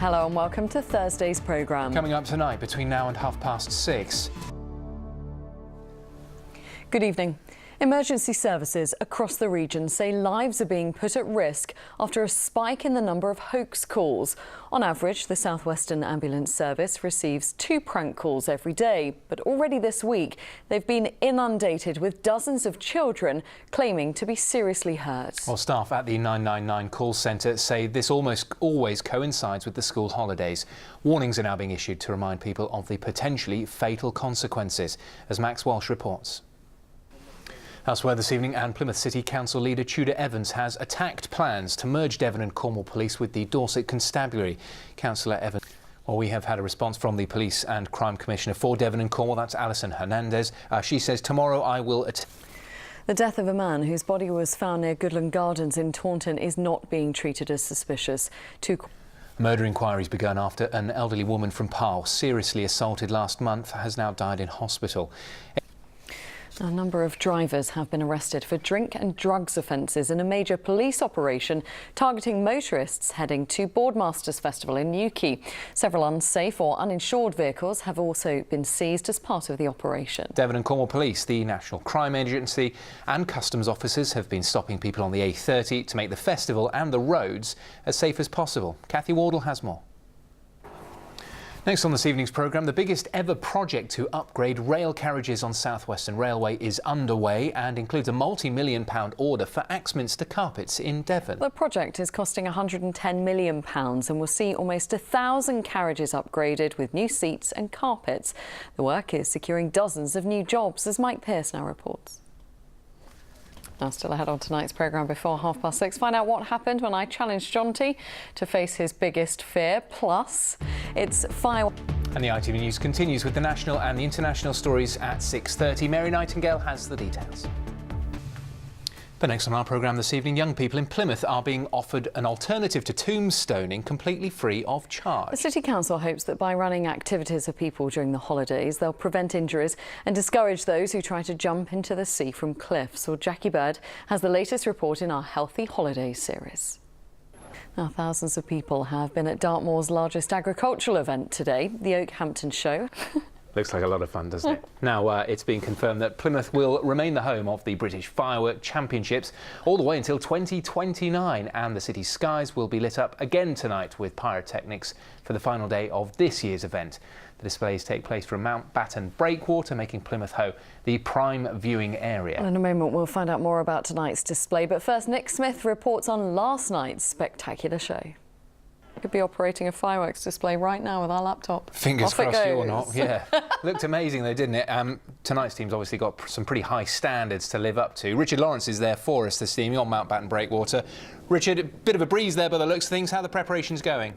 Hello and welcome to Thursday's programme. Coming up tonight between now and 6:30. Good evening. Emergency services across the region say lives are being put at risk after a spike in the number of hoax calls. On average, the South Western Ambulance Service receives 2 prank calls every day. But already this week, they've been inundated with dozens of children claiming to be seriously hurt. Well, staff at the 999 call centre say this almost always coincides with the school holidays. Warnings are now being issued to remind people of the potentially fatal consequences, as Max Walsh reports. Elsewhere this evening, and Plymouth City Council leader Tudor Evans has attacked plans to merge Devon and Cornwall Police with the Dorset Constabulary. Councillor Evans. Well, we have had a response from the Police and Crime Commissioner for Devon and Cornwall, that's Alison Hernandez. She says, tomorrow I will... The death of a man whose body was found near Goodland Gardens in Taunton is not being treated as suspicious. Murder inquiries begun after an elderly woman from Pyle, seriously assaulted last month, has now died in hospital. A number of drivers have been arrested for drink and drugs offences in a major police operation targeting motorists heading to Boardmasters Festival in Newquay. Several unsafe or uninsured vehicles have also been seized as part of the operation. Devon and Cornwall Police, the National Crime Agency and customs officers have been stopping people on the A30 to make the festival and the roads as safe as possible. Kathy Wardle has more. Next on this evening's programme, the biggest ever project to upgrade rail carriages on South Western Railway is underway and includes a multi-million-pound order for Axminster Carpets in Devon. The project is costing £110 million and will see almost 1,000 carriages upgraded with new seats and carpets. The work is securing dozens of new jobs, as Mike Pearce now reports. Now, still ahead on tonight's programme before 6:30, find out what happened when I challenged Jonty to face his biggest fear. Plus, it's fire. And the ITV News continues with the national and the international stories at 6:30. Mary Nightingale has the details. But next on our programme this evening, young people in Plymouth are being offered an alternative to tombstoning completely free of charge. The City Council hopes that by running activities for people during the holidays, they'll prevent injuries and discourage those who try to jump into the sea from cliffs. Well, Jackie Bird has the latest report in our Healthy Holidays series. Now, thousands of people have been at Dartmoor's largest agricultural event today, the Oakhampton Show. Looks like a lot of fun, doesn't it? Now, it's been confirmed that Plymouth will remain the home of the British Firework Championships all the way until 2029, and the city's skies will be lit up again tonight with pyrotechnics for the final day of this year's event. The displays take place from Mountbatten Breakwater, making Plymouth Hoe the prime viewing area. And in a moment, we'll find out more about tonight's display. But first, Nick Smith reports on last night's spectacular show. We could be operating a fireworks display right now with our laptop. Fingers crossed you're not, yeah. Looked amazing though, didn't it? Tonight's team's obviously got some pretty high standards to live up to. Richard Lawrence is there for us this evening on Mountbatten Breakwater. Richard, a bit of a breeze there by the looks of things. How are the preparations going?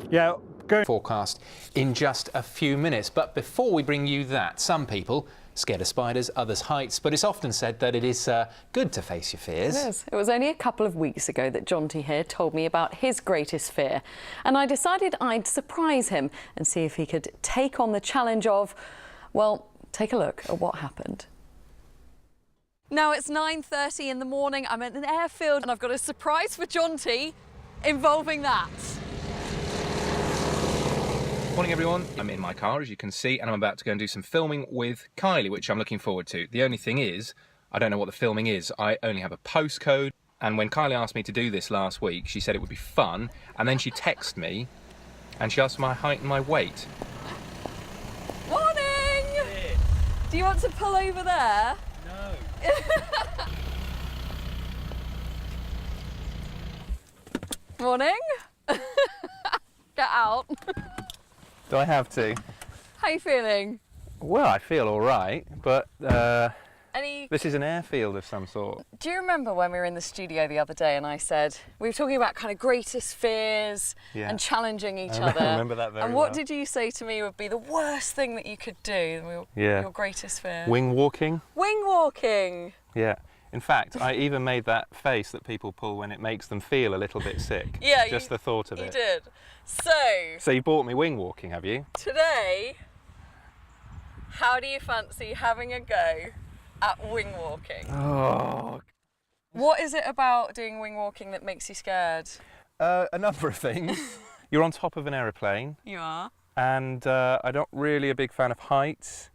Yeah, going. Forecast in just a few minutes. But before we bring you that, some people scared of spiders, others heights, but it's often said that it is good to face your fears. It is. It was only a couple of weeks ago that Jonty here told me about his greatest fear, and I decided I'd surprise him and see if he could take on the challenge of, well, take a look at what happened. Now it's 9:30 in the morning, I'm at an airfield and I've got a surprise for Jonty involving that. Morning everyone, I'm in my car as you can see and I'm about to go and do some filming with Kylie, which I'm looking forward to. The only thing is, I don't know what the filming is. I only have a postcode, and when Kylie asked me to do this last week, she said it would be fun, and then she texted me and she asked my height and my weight. Morning! Yeah. Do you want to pull over there? No. Morning. Get out. Do I have to? How are you feeling? Well, I feel all right, but Any... this is an airfield of some sort. Do you remember when we were in the studio the other day and I said, we were talking about kind of greatest fears and challenging each other. I remember that very well. And what did you say to me would be the worst thing that you could do? Your greatest fear? Wing walking. Wing walking! Yeah. In fact, I even made that face that people pull when it makes them feel a little bit sick. Yeah, just the thought of it. You did. So you bought me wing walking, have you? Today, how do you fancy having a go at wing walking? Oh. What is it about doing wing walking that makes you scared? A number of things. You're on top of an aeroplane. You are. And I'm not really a big fan of heights.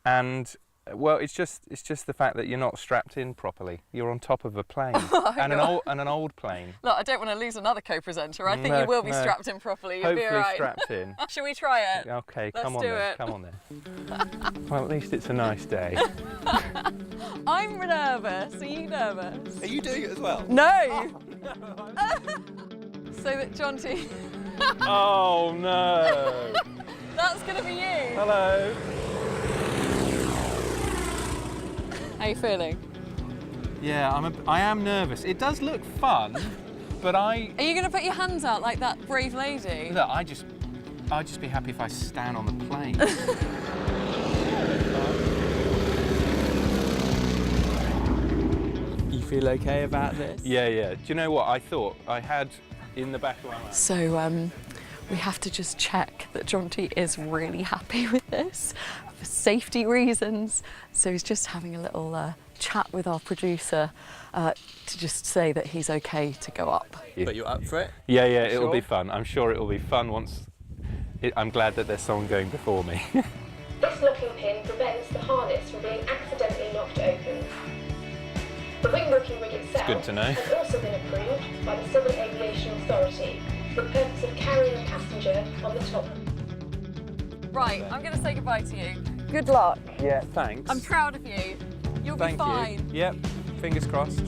And well, it's just the fact that you're not strapped in properly. You're on top of a plane and an old plane. Look, I don't want to lose another co-presenter. I think No, you will be no. strapped in properly. You'll Hopefully be all right. strapped in. Shall we try it? Okay, Let's come on do then. it. Come on then. Well, at least it's a nice day. I'm nervous. Are you nervous? Are you doing it as well? No. So that Jonty. Oh no! That's gonna be you. Hello. How are you feeling? Yeah, I am nervous. It does look fun, but Are you gonna put your hands out like that brave lady? look, I'd just be happy if I stand on the plane. You feel okay about this? Yeah. Do you know what I thought? I had in the back of my mind. So we have to just check that Jonty is really happy with this for safety reasons. So he's just having a little chat with our producer to just say that he's okay to go up. But you're up for it? Yeah, it'll Sure. be fun. I'm sure it'll be fun once. I'm glad that there's someone going before me. This locking pin prevents the harness from being accidentally knocked open. The wing booking rig itself good to know. has also been approved by the Civil Aviation Authority for the purpose of carrying a passenger on the top. Right, I'm going to say goodbye to you. Good luck. Yeah, thanks. I'm proud of you. You'll Thank be fine. you. Yep, fingers crossed.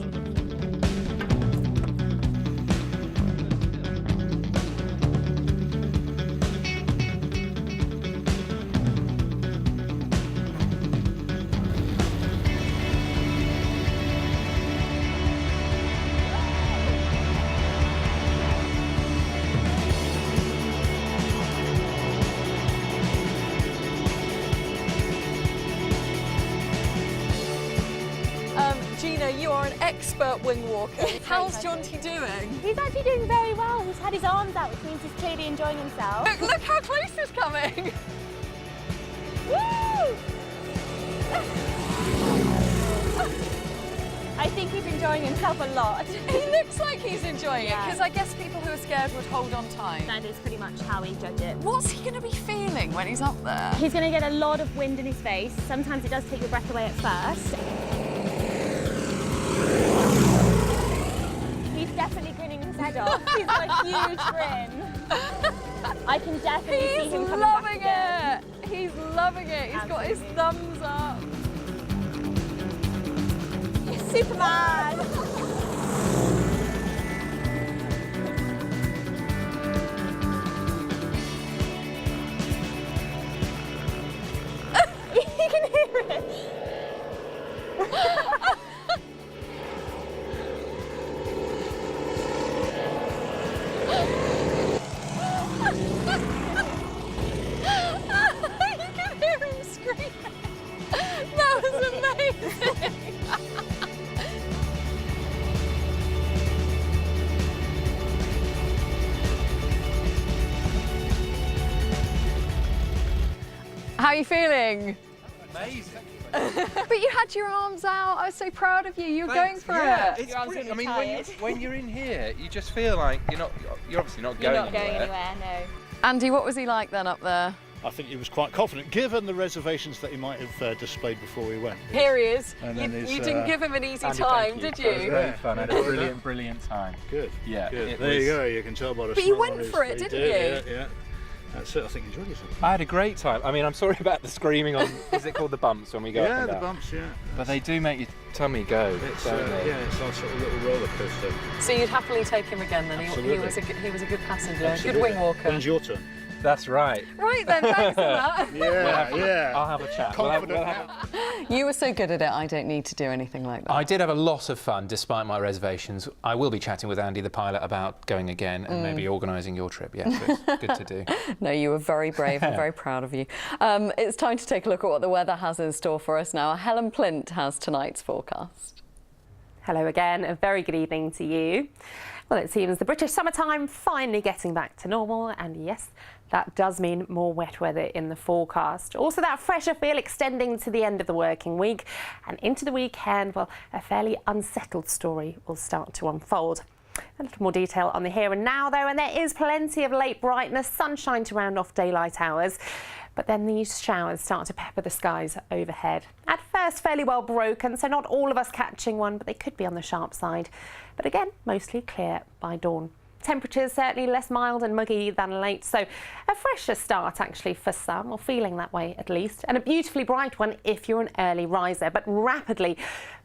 Gina, you are an expert wing walker. How's Jonty doing? He's actually doing very well. He's had his arms out, which means he's clearly enjoying himself. Look how close he's coming. Woo! I think he's enjoying himself a lot. He looks like he's enjoying it, Yeah. because I guess people who are scared would hold on tight. That is pretty much how we judge it. What's he going to be feeling when he's up there? He's going to get a lot of wind in his face. Sometimes it does take your breath away at first. He's definitely grinning his head off. He's got a huge grin. I can definitely see He's him coming back loving again. it. He's loving it. He's got his thumbs up. Superman! You can hear it. You can hear him screaming. That was amazing. How are you feeling? Amazing. But you had your arms out. I was so proud of you. You were going for yeah, it. It's Your arms brilliant. I gonna mean, be when you're in here, you just feel like you're obviously not You're going not going anywhere. anywhere, no. Andy, what was he like then up there? I think he was quite confident, given the reservations that he might have displayed before we went. Here he is. And You, then his, you didn't give him an easy Andy, time, thank did That was you? really fun. I had a brilliant time. Good. Yeah, Good. it There you was- go. You can tell by the But you smile went on his for it, face. didn't did, you? Yeah. That's it. I think you enjoyed yourself. I had a great time. I mean, I'm sorry about the screaming on. Is it called the bumps when we go up Yeah, and the down? bumps. Yeah. But they do make your tummy go. It's don't they? yeah, it's our sort of little roller coaster. So you'd happily take him again then? He Absolutely. was a good passenger, Absolutely. good wing walker. When's your turn? That's right. Right then, thanks for that. Yeah, I'll have a chat. Confident You were so good at it, I don't need to do anything like that. I did have a lot of fun despite my reservations. I will be chatting with Andy, the pilot, about going again and maybe organising your trip. Yeah, so it's good to do. No, you were very brave. I'm very proud of you. It's time to take a look at what the weather has in store for us now. Helen Plint has tonight's forecast. Hello again, a very good evening to you. Well, it seems the British summertime finally getting back to normal, and yes, that does mean more wet weather in the forecast. Also, that fresher feel extending to the end of the working week and into the weekend. Well, a fairly unsettled story will start to unfold. A little more detail on the here and now though, and there is plenty of late brightness, sunshine to round off daylight hours. But then these showers start to pepper the skies overhead. At first fairly well broken, so not all of us catching one, but they could be on the sharp side. But again, mostly clear by dawn. Temperatures certainly less mild and muggy than late, so a fresher start actually for some, or feeling that way at least, and a beautifully bright one if you're an early riser. But rapidly,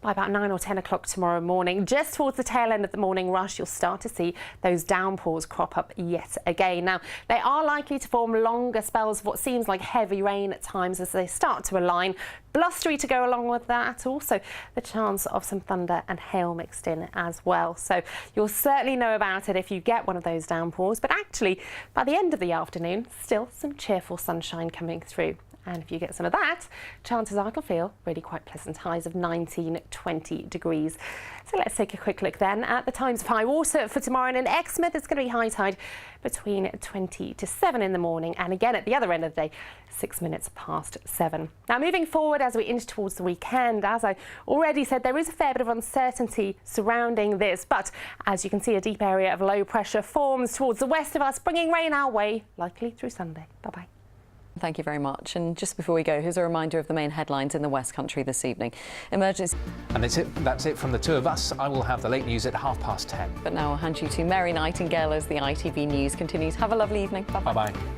by about 9 or 10 o'clock tomorrow morning, just towards the tail end of the morning rush, you'll start to see those downpours crop up yet again. Now, they are likely to form longer spells of what seems like heavy rain at times as they start to align. Blustery to go along with that, also the chance of some thunder and hail mixed in as well. So you'll certainly know about it if you get one of those downpours, but actually by the end of the afternoon, still some cheerful sunshine coming through. And if you get some of that, chances are it'll feel really quite pleasant, highs of 19, 20 degrees. So let's take a quick look then at the times of high water for tomorrow. And in Exmouth, it's going to be high tide between 20 to 7 in the morning. And again, at the other end of the day, 6 minutes past 7. Now, moving forward as we inch towards the weekend, as I already said, there is a fair bit of uncertainty surrounding this. But as you can see, a deep area of low pressure forms towards the west of us, bringing rain our way, likely through Sunday. Bye-bye. Thank you very much. And just before we go, here's a reminder of the main headlines in the West Country this evening. Emergency. And that's it from the two of us. I will have the late news at 10:30. But now I'll hand you to Mary Nightingale as the ITV News continues. Have a lovely evening. Bye-bye. Bye-bye.